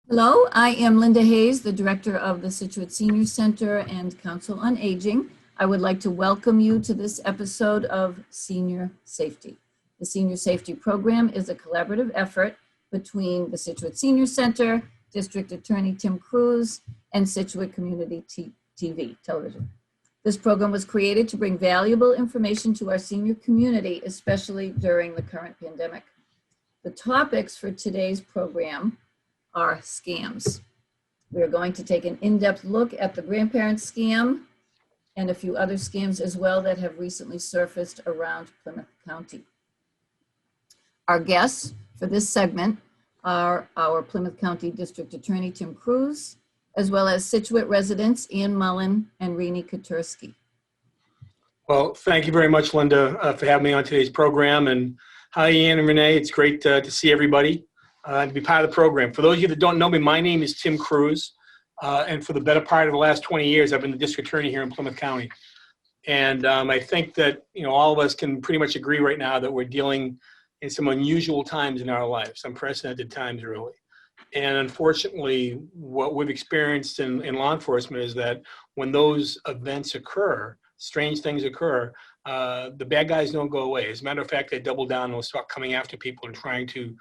Hello, I am Linda Hayes, the director of the Scituate Senior Center and Council on Aging. I would like to welcome you to this episode of Senior Safety. The Senior Safety Program is a collaborative effort between the Scituate Senior Center, District Attorney Tim Cruz, and Scituate Community TV, television. This program was created to bring valuable information to our senior community, especially during the current pandemic. The topics for today's program are scams. We're going to take an in-depth look at the grandparent scam and a few other scams as well that have recently surfaced around Plymouth County. Our guests for this segment are our Plymouth County District Attorney Tim Cruz, as well as Scituate residents Ann Mullen and Rini Koturski. Well, thank you very much, Linda, for having me on today's program. And hi, Ann and Renee. It's great to see everybody. To be part of the program. For those of you that don't know me, my name is Tim Cruz, and for the better part of the last 20 years, I've been the district attorney here in Plymouth County. And I think that all of us can pretty much agree right now that we're dealing in some unusual times in our lives, unprecedented times, really. And unfortunately, what we've experienced in law enforcement is that when those events occur, strange things occur, the bad guys don't go away. As a matter of fact, they double down and will start coming after people and trying to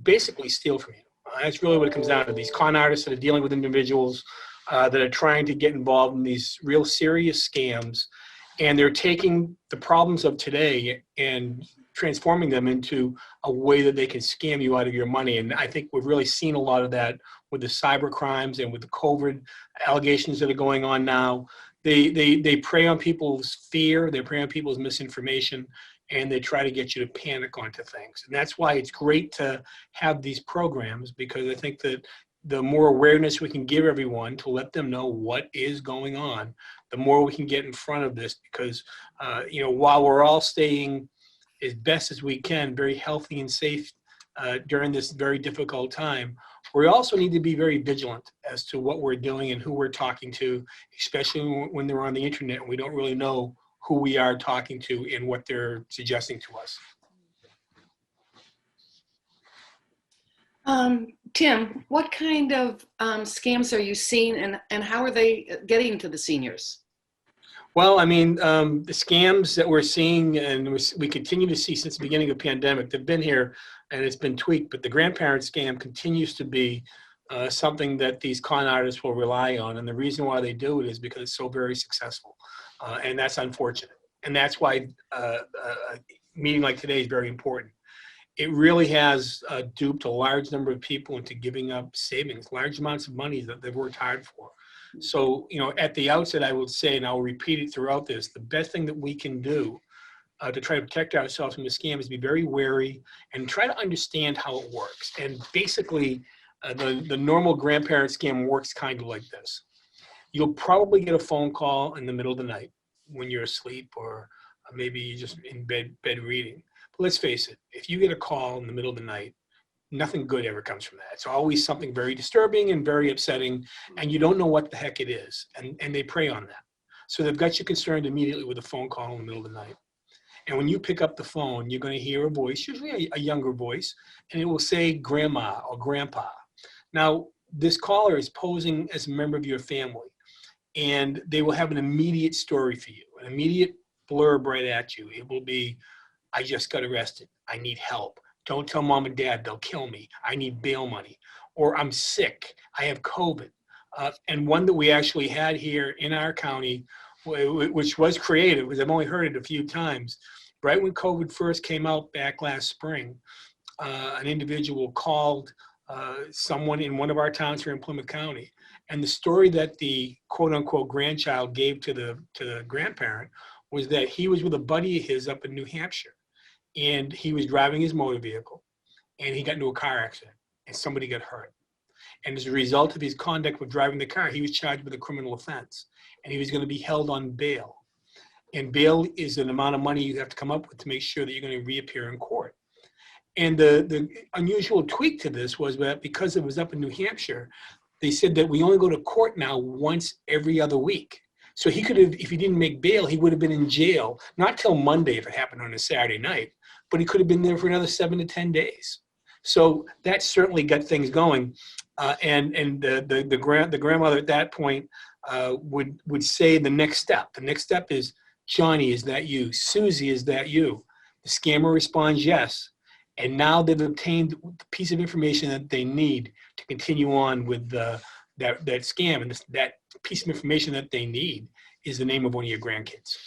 basically steal from you. That's really what it comes down to. These con artists that are dealing with individuals that are trying to get involved in these real serious scams, and they're taking the problems of today and transforming them into a way that they can scam you out of your money. And I think we've really seen a lot of that with the cyber crimes and with the COVID allegations that are going on now. They prey on people's fear, they prey on people's misinformation, and they try to get you to panic onto things. And that's why it's great to have these programs, because I think that the more awareness we can give everyone to let them know what is going on, the more we can get in front of this. Because, while we're all staying as best as we can, very healthy and safe during this very difficult time, we also need to be very vigilant as to what we're doing and who we're talking to, especially when they're on the internet and we don't really know who we are talking to and what they're suggesting to us. Tim, what kind of scams are you seeing, and how are they getting to the seniors? Well, I mean, the scams that we're seeing and we continue to see since the beginning of the pandemic, they've been here and it's been tweaked, but the grandparent scam continues to be something that these con artists will rely on. And the reason why they do it is because it's so very successful. And that's unfortunate. And that's why a meeting like today is very important. It really has duped a large number of people into giving up savings, large amounts of money that they've worked hard for. So, at the outset, I would say, and I'll repeat it throughout this, the best thing that we can do to try to protect ourselves from the scam is be very wary and try to understand how it works. And basically, the normal grandparent scam works kind of like this. You'll probably get a phone call in the middle of the night when you're asleep, or maybe you're just in bed reading. But let's face it, if you get a call in the middle of the night, nothing good ever comes from that. It's always something very disturbing and very upsetting, and you don't know what the heck it is, and they prey on that. So they've got you concerned immediately with a phone call in the middle of the night. And when you pick up the phone, you're going to hear a voice, usually a younger voice, and it will say grandma or grandpa. Now, this caller is posing as a member of your family, and they will have an immediate story for you, an immediate blurb right at you. It will be, I just got arrested. I need help. Don't tell mom and dad, they'll kill me. I need bail money. Or I'm sick. I have COVID. And one that we actually had here in our county, which was creative, because I've only heard it a few times. Right when COVID first came out back last spring, an individual called someone in one of our towns here in Plymouth County. And the story that the quote unquote grandchild gave to the grandparent was that he was with a buddy of his up in New Hampshire, and he was driving his motor vehicle and he got into a car accident and somebody got hurt. And as a result of his conduct with driving the car, he was charged with a criminal offense and he was going to be held on bail. And bail is an amount of money you have to come up with to make sure that you're going to reappear in court. And the unusual tweak to this was that because it was up in New Hampshire, they said that we only go to court now once every other week. So he could have, if he didn't make bail, he would have been in jail, not till Monday if it happened on a Saturday night, but he could have been there for another 7 to 10 days. So that certainly got things going. And the grandmother at that point would say the next step. The next step is, Johnny, is that you? Susie, is that you? The scammer responds yes. And now they've obtained the piece of information that they need to continue on with that scam. And that piece of information that they need is the name of one of your grandkids.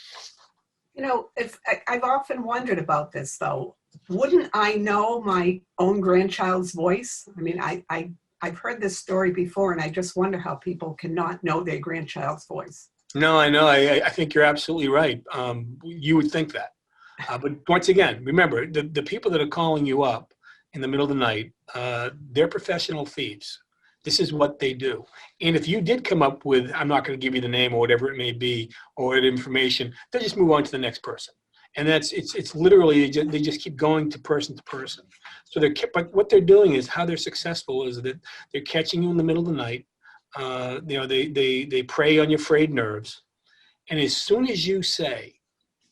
You know, if I've often wondered about this, though, wouldn't I know my own grandchild's voice? I mean, I've heard this story before, and I just wonder how people cannot know their grandchild's voice. No, I know. I think you're absolutely right. You would think that. But once again, remember, the people that are calling you up in the middle of the night, they're professional thieves. This is what they do. And if you did come up with, I'm not going to give you the name or whatever it may be, or the information, they just move on to the next person. And it's literally, they just keep going to person. So but what they're doing is, how they're successful is that they're catching you in the middle of the night. They prey on your frayed nerves. And as soon as you say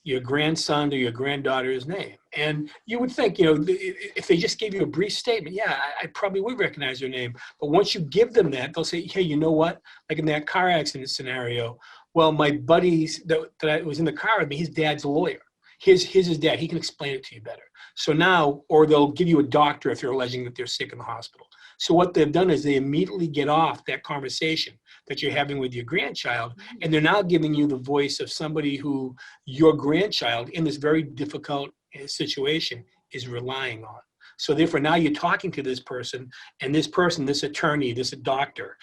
your grandson or your granddaughter's name, and you would think, if they just gave you a brief statement, yeah, I probably would recognize their name. But once you give them that, they'll say, hey, you know what? Like in that car accident scenario, well, my buddies that was in the car with me, his dad's a lawyer. Here's his dad. He can explain it to you better. So now, or they'll give you a doctor if they're alleging that they're sick in the hospital. So what they've done is they immediately get off that conversation that you're having with your grandchild, and they're now giving you the voice of somebody who your grandchild in this very difficult situation is relying on. So therefore, now you're talking to this person, and this person, this attorney, this doctor,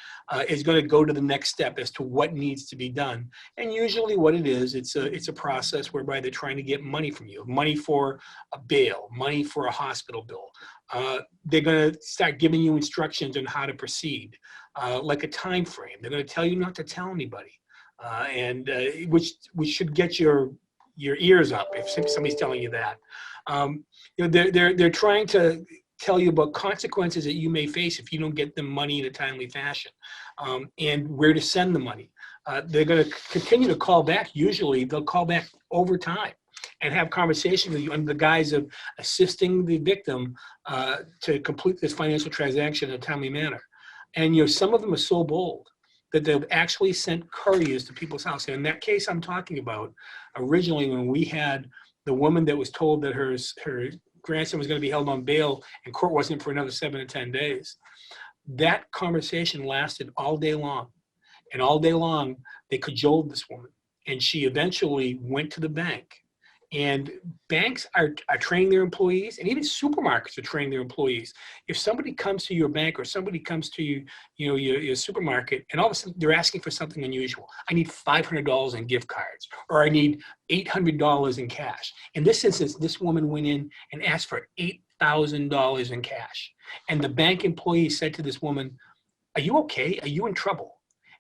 is going to go to the next step as to what needs to be done. And usually what it is, it's a process whereby they're trying to get money from you, money for a bail, money for a hospital bill. They're going to start giving you instructions on how to proceed, like a time frame. They're going to tell you not to tell anybody, which should get your ears up if somebody's telling you that. They're trying to tell you about consequences that you may face if you don't get them money in a timely fashion, and where to send the money. They're going to continue to call back. Usually they'll call back over time and have conversations with you under the guise of assisting the victim to complete this financial transaction in a timely manner. And some of them are so bold that they've actually sent couriers to people's house. And in that case I'm talking about, originally when we had the woman that was told that her grandson was going to be held on bail and court wasn't for another 7 to 10 days, that conversation lasted all day long. And all day long, they cajoled this woman. And she eventually went to the bank. And banks are training their employees, and even supermarkets are training their employees. If somebody comes to your bank or somebody comes to your supermarket, and all of a sudden they're asking for something unusual. I need $500 in gift cards, or I need $800 in cash. In this instance, this woman went in and asked for $8,000 in cash. And the bank employee said to this woman, "Are you okay? Are you in trouble?"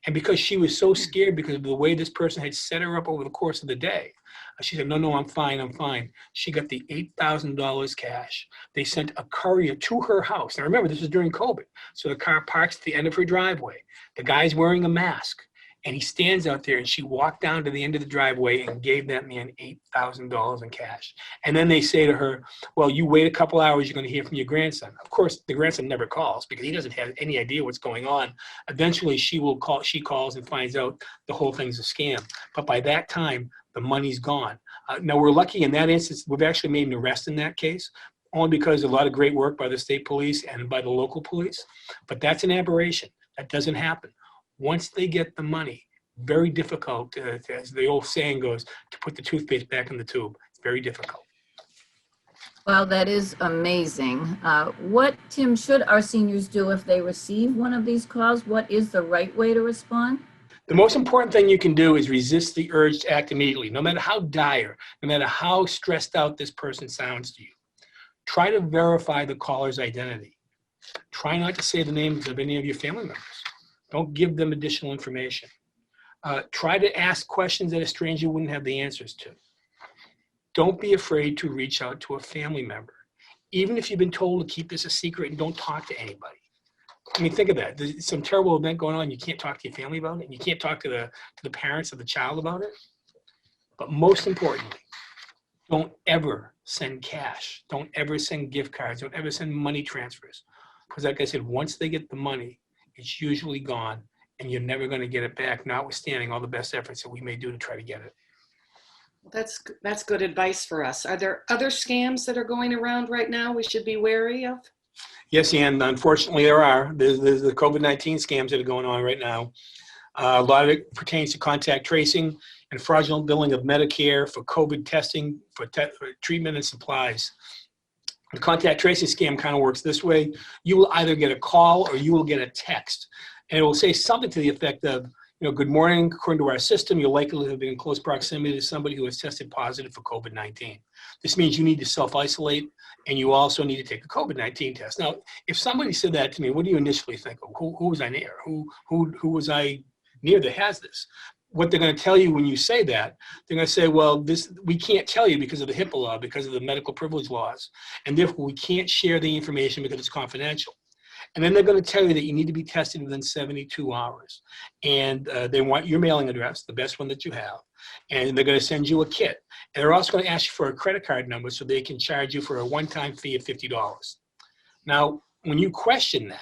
And because she was so scared because of the way this person had set her up over the course of the day, she said, no, I'm fine. She got the $8,000 cash. They sent a courier to her house. Now remember, this was during COVID. So the car parks at the end of her driveway. The guy's wearing a mask. And he stands out there, and she walked down to the end of the driveway and gave that man $8,000 in cash. And then they say to her, well, you wait a couple hours, you're going to hear from your grandson. Of course, the grandson never calls because he doesn't have any idea what's going on. Eventually, she calls and finds out the whole thing's a scam. But by that time, the money's gone. Now, we're lucky in that instance. We've actually made an arrest in that case, only because of a lot of great work by the state police and by the local police. But that's an aberration. That doesn't happen. Once they get the money, very difficult, as the old saying goes, to put the toothpaste back in the tube. It's very difficult. Well, that is amazing. What, Tim, should our seniors do if they receive one of these calls? What is the right way to respond? The most important thing you can do is resist the urge to act immediately, no matter how dire, no matter how stressed out this person sounds to you. Try to verify the caller's identity. Try not to say the names of any of your family members. Don't give them additional information. Try to ask questions that a stranger wouldn't have the answers to. Don't be afraid to reach out to a family member, even if you've been told to keep this a secret and don't talk to anybody. I mean, think of that. There's some terrible event going on. You can't talk to your family about it, and you can't talk to the parents of the child about it. But most importantly, don't ever send cash. Don't ever send gift cards. Don't ever send money transfers. Because like I said, once they get the money, it's usually gone, and you're never going to get it back, notwithstanding all the best efforts that we may do to try to get it. That's good advice for us. Are there other scams that are going around right now we should be wary of? Yes, and unfortunately there are. There's the COVID-19 scams that are going on right now. A lot of it pertains to contact tracing and fraudulent billing of Medicare for COVID testing, for treatment and supplies. The contact tracing scam kind of works this way. You will either get a call or you will get a text, and it will say something to the effect of, good morning, according to our system, you're likely to have been in close proximity to somebody who has tested positive for COVID-19. This means you need to self-isolate, and you also need to take a COVID-19 test. Now, if somebody said that to me, what do you initially think of? Who was I near? Who was I near that has this? What they're going to tell you when you say that, they're going to say, well, we can't tell you because of the HIPAA law, because of the medical privilege laws, and therefore we can't share the information because it's confidential. And then they're going to tell you that you need to be tested within 72 hours. And they want your mailing address, the best one that you have. And they're going to send you a kit. And they're also going to ask you for a credit card number so they can charge you for a one-time fee of $50. Now, when you question that,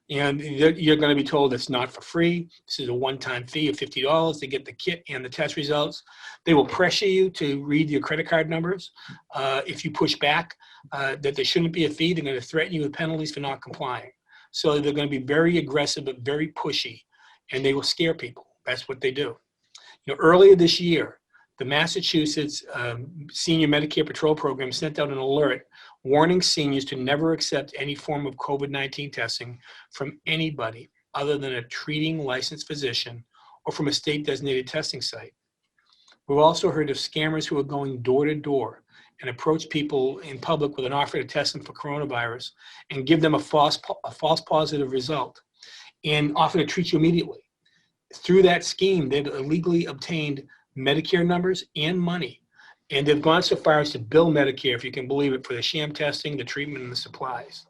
and you're going to be told it's not for free. This is a one-time fee of $50 to get the kit and the test results. They will pressure you to read your credit card numbers. If you push back that there shouldn't be a fee, they're going to threaten you with penalties for not complying. So they're going to be very aggressive but very pushy, and they will scare people. That's what they do. Earlier this year, the Massachusetts Senior Medicare Patrol Program sent out an alert warning seniors to never accept any form of COVID-19 testing from anybody other than a treating licensed physician or from a state-designated testing site. We've also heard of scammers who are going door to door and approach people in public with an offer to test them for coronavirus and give them a false positive result and offer to treat you immediately. Through that scheme, they've illegally obtained Medicare numbers and money. And they've gone so far as to bill Medicare, if you can believe it, for the sham testing, the treatment, and the supplies.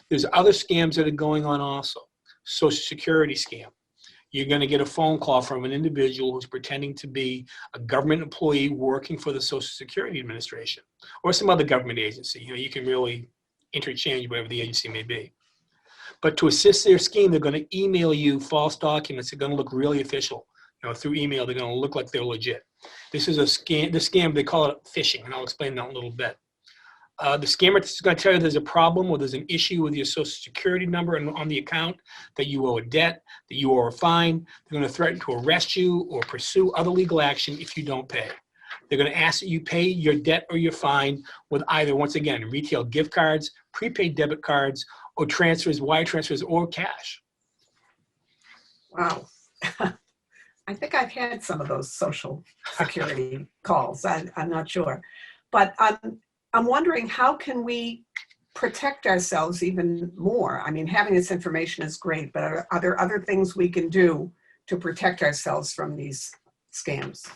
There's other scams that are going on also. Social Security scam. You're going to get a phone call from an individual who's pretending to be a government employee working for the Social Security Administration or some other government agency. You can really interchange whatever the agency may be. But to assist their scheme, they're going to email you false documents. They're going to look really official. Through email, they're going to look like they're legit. This is a scam. The scam, they call it phishing, and I'll explain that in a little bit. The scammer is going to tell you there's a problem or there's an issue with your Social Security number and on the account, that you owe a debt, that you owe a fine. They're going to threaten to arrest you or pursue other legal action if you don't pay. They're going to ask that you pay your debt or your fine with either, once again, retail gift cards, prepaid debit cards, or transfers, wire transfers, or cash. Wow. I think I've had some of those Social Security calls. I'm not sure. But I'm wondering, how can we protect ourselves even more? I mean, having this information is great, but are there other things we can do to protect ourselves from these scams?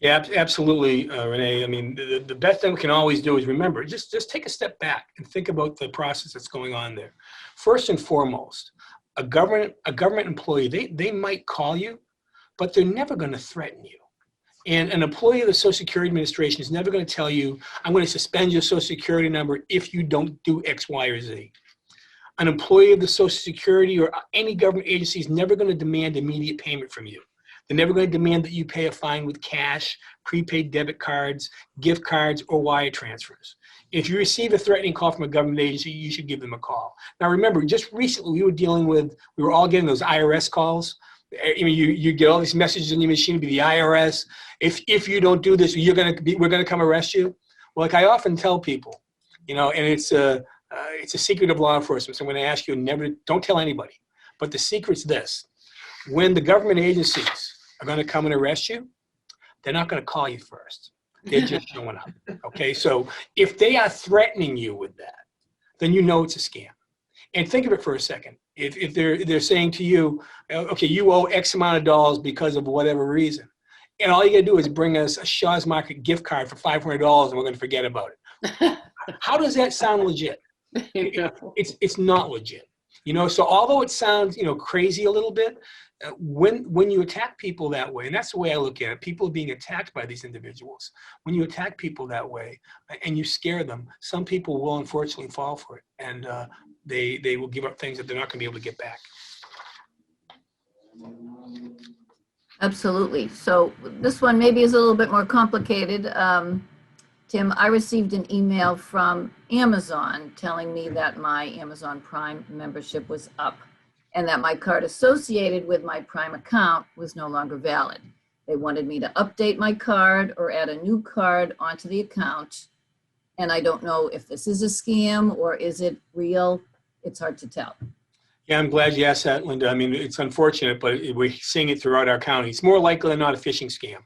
Yeah, absolutely, Renee. I mean, the best thing we can always do is remember, just take a step back and think about the process that's going on there. First and foremost, a government employee, they might call you, but they're never going to threaten you. And an employee of the Social Security Administration is never going to tell you, I'm going to suspend your Social Security number if you don't do X, Y, or Z. An employee of the Social Security or any government agency is never going to demand immediate payment from you. They're never going to demand that you pay a fine with cash, prepaid debit cards, gift cards, or wire transfers. If you receive a threatening call from a government agency, you should give them a call. Now remember, just recently we were all getting those IRS calls. I mean, you get all these messages in your machine, be the IRS. If you don't do this, we're going to come arrest you. Well, like I often tell people, and it's a secret of law enforcement. So I'm going to ask you don't tell anybody. But the secret's this: when the government agencies are going to come and arrest you, they're not going to call you first. They're just showing up. Okay, so if they are threatening you with that, then you know it's a scam. And think of it for a second. If they're saying to you, okay, you owe X amount of dollars because of whatever reason, and all you got to do is bring us a Shaw's Market gift card for $500 and we're going to forget about it. How does that sound legit? It's not legit. So although it sounds crazy a little bit, when you attack people that way, and that's the way I look at it, people are being attacked by these individuals. When you attack people that way and you scare them, some people will unfortunately fall for it, and they will give up things that they're not going to be able to get back. Absolutely. So this one maybe is a little bit more complicated. Tim, I received an email from Amazon telling me that my Amazon Prime membership was up and that my card associated with my Prime account was no longer valid. They wanted me to update my card or add a new card onto the account. And I don't know if this is a scam or is it real? It's hard to tell. Yeah, I'm glad you asked that, Linda. I mean, it's unfortunate, but we're seeing it throughout our county. It's more likely than not a phishing scam.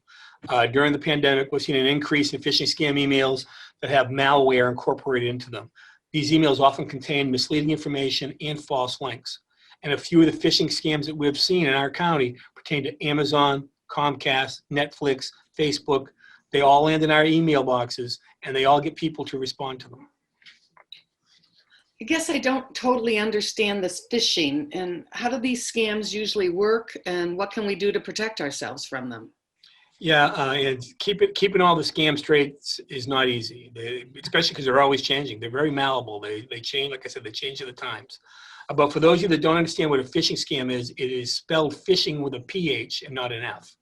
During the pandemic, we've seen an increase in phishing scam emails that have malware incorporated into them. These emails often contain misleading information and false links. And a few of the phishing scams that we've seen in our county pertain to Amazon, Comcast, Netflix, Facebook. They all land in our email boxes, and they all get people to respond to them. I guess I don't totally understand this phishing, and how do these scams usually work, and what can we do to protect ourselves from them? Yeah, and keeping all the scams straight is not easy, especially because they're always changing. They're very malleable. They change, like I said, they change at the times. But for those of you that don't understand what a phishing scam is, it is spelled phishing with a PH and not an F.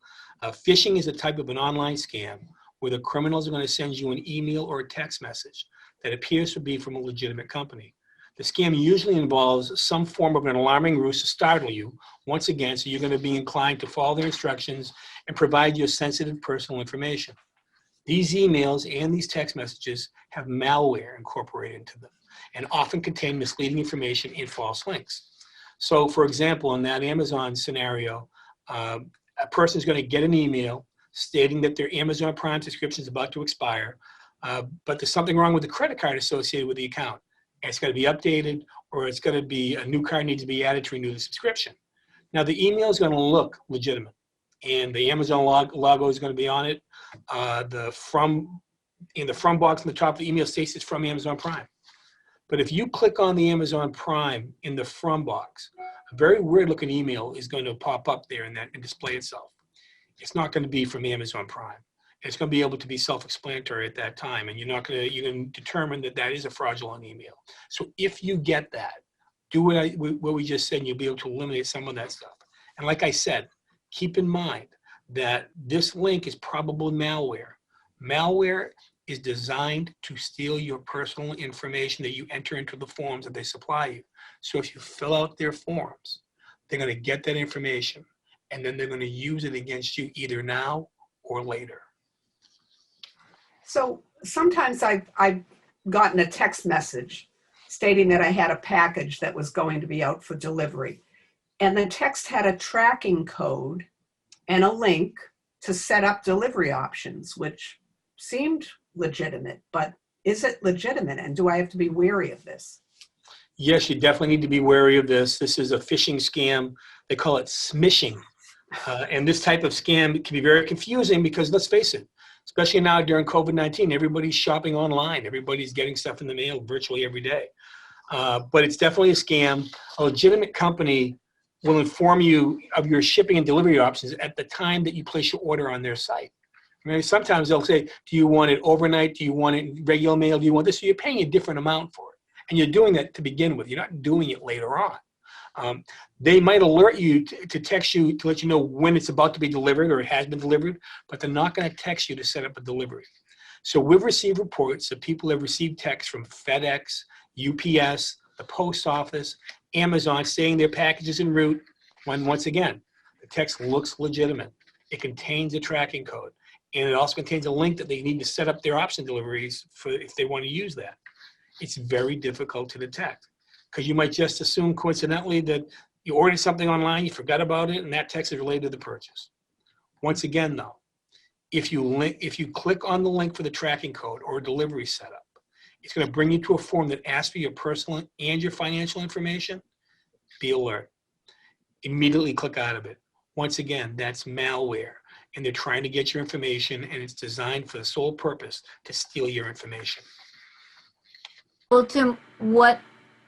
Phishing is a type of an online scam where the criminals are going to send you an email or a text message that appears to be from a legitimate company. The scam usually involves some form of an alarming ruse to startle you, once again, so you're going to be inclined to follow their instructions and provide your sensitive personal information. These emails and these text messages have malware incorporated into them and often contain misleading information and false links. So, for example, in that Amazon scenario, a person is going to get an email stating that their Amazon Prime subscription is about to expire, but there's something wrong with the credit card associated with the account. It's going to be updated, or it's going to be a new card needs to be added to renew the subscription. Now, the email is going to look legitimate, and the Amazon logo is going to be on it. In the from box on the top of the email states it's from Amazon Prime. But if you click on the Amazon Prime in the from box, a very weird looking email is going to pop up there and display itself. It's not going to be from Amazon Prime. It's going to be able to be self-explanatory at that time, and you can determine that that is a fraudulent email. So if you get that, do what we just said, and you'll be able to eliminate some of that stuff. And like I said, keep in mind that this link is probably malware. Malware is designed to steal your personal information that you enter into the forms that they supply you. So if you fill out their forms, they're going to get that information, and then they're going to use it against you either now or later. So sometimes I've gotten a text message stating that I had a package that was going to be out for delivery. And the text had a tracking code and a link to set up delivery options, which seemed legitimate. But is it legitimate? And do I have to be wary of this? Yes, you definitely need to be wary of this. This is a phishing scam. They call it smishing. And this type of scam can be very confusing because, let's face it, especially now during COVID-19, everybody's shopping online. Everybody's getting stuff in the mail virtually every day. But it's definitely a scam. A legitimate company will inform you of your shipping and delivery options at the time that you place your order on their site. I mean, sometimes they'll say, do you want it overnight? Do you want it in regular mail? Do you want this? So you're paying a different amount for it. And you're doing that to begin with. You're not doing it later on. They might alert you to text you to let you know when it's about to be delivered or it has been delivered, but they're not going to text you to set up a delivery. So we've received reports that people have received texts from FedEx, UPS, the post office, Amazon saying their package is en route, when once again, the text looks legitimate. It contains a tracking code, and it also contains a link that they need to set up their option deliveries for if they want to use that. It's very difficult to detect because you might just assume coincidentally that you ordered something online, you forgot about it, and that text is related to the purchase. Once again, though, if you click on the link for the tracking code or delivery setup, it's going to bring you to a form that asks for your personal and your financial information. Be alert. Immediately click out of it. Once again, that's malware, and they're trying to get your information, and it's designed for the sole purpose to steal your information. Well, Tim, what,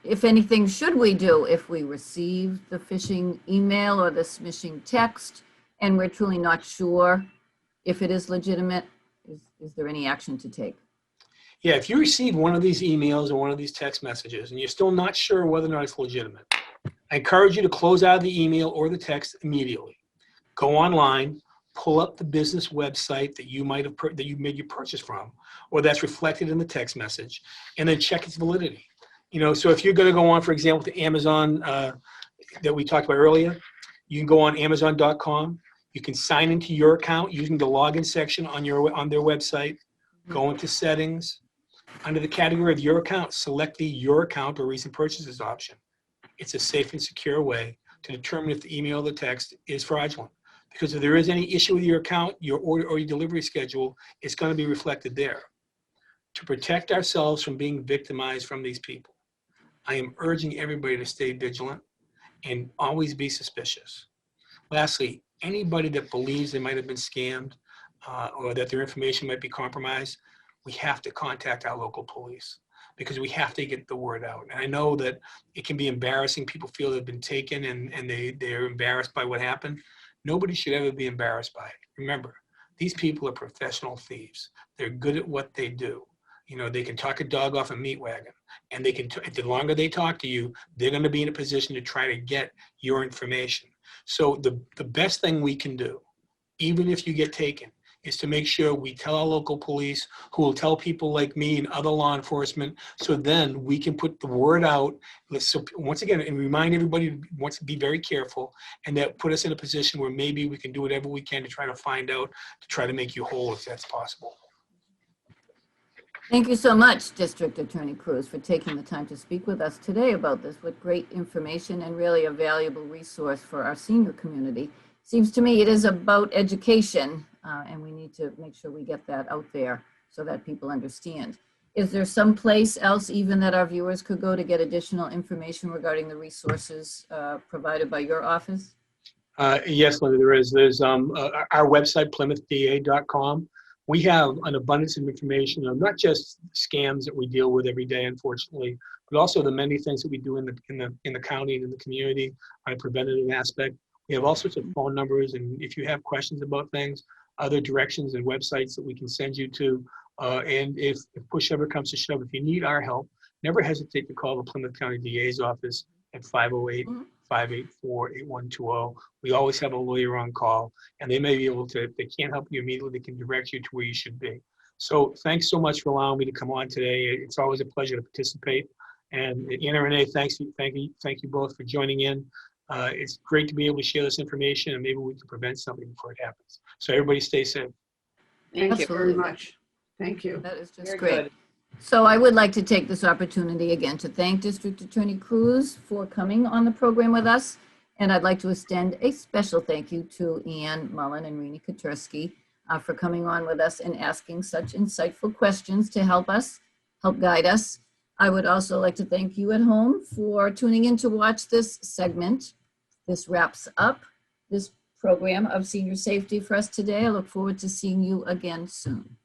if anything, should we do if we receive the phishing email or the smishing text and we're truly not sure if it is legitimate? Is there any action to take? Yeah, if you receive one of these emails or one of these text messages and you're still not sure whether or not it's legitimate, I encourage you to close out of the email or the text immediately. Go online, pull up the business website that you might have that you made your purchase from, or that's reflected in the text message, and then check its validity. So if you're going to go on, for example, to Amazon that we talked about earlier, you can go on Amazon.com. You can sign into your account using the login section on their website. Go into settings. Under the category of your account, select the your account or recent purchases option. It's a safe and secure way to determine if the email or the text is fraudulent. Because if there is any issue with your account, your order or your delivery schedule, it's going to be reflected there. To protect ourselves from being victimized from these people, I am urging everybody to stay vigilant and always be suspicious. Lastly, anybody that believes they might have been scammed or that their information might be compromised, we have to contact our local police because we have to get the word out. And I know that it can be embarrassing. People feel they've been taken and they're embarrassed by what happened. Nobody should ever be embarrassed by it. Remember, these people are professional thieves. They're good at what they do. They can talk a dog off a meat wagon, and they can. The longer they talk to you, they're going to be in a position to try to get your information. So the best thing we can do, even if you get taken, is to make sure we tell our local police, who will tell people like me and other law enforcement, so then we can put the word out. So once again, and remind everybody to be very careful, and that put us in a position where maybe we can do whatever we can to try to find out, to try to make you whole if that's possible. Thank you so much, District Attorney Cruz, for taking the time to speak with us today about this with great information and really a valuable resource for our senior community. Seems to me it is about education, and we need to make sure we get that out there so that people understand. Is there some place else even that our viewers could go to get additional information regarding the resources provided by your office? Yes, Linda, there is. There's our website, PlymouthDA.com. We have an abundance of information on not just scams that we deal with every day, unfortunately, but also the many things that we do in the county and in the community on a preventative aspect. We have all sorts of phone numbers, and if you have questions about things, other directions and websites that we can send you to. And if push ever comes to shove, if you need our help, never hesitate to call the Plymouth County DA's office at 508-584-8120. We always have a lawyer on call, and they may be able to, if they can't help you immediately, they can direct you to where you should be. So thanks so much for allowing me to come on today. It's always a pleasure to participate. And Anna, Renee, thank you both for joining in. It's great to be able to share this information, and maybe we can prevent something before it happens. So everybody stay safe. Thank you. Very much. Thank you. That is just Very great. good. So I would like to take this opportunity again to thank District Attorney Cruz for coming on the program with us. And I'd like to extend a special thank you to Ann Mullen and Rini Kotursky for coming on with us and asking such insightful questions to help guide us. I would also like to thank you at home for tuning in to watch this segment. This wraps up this program of senior safety for us today. I look forward to seeing you again soon.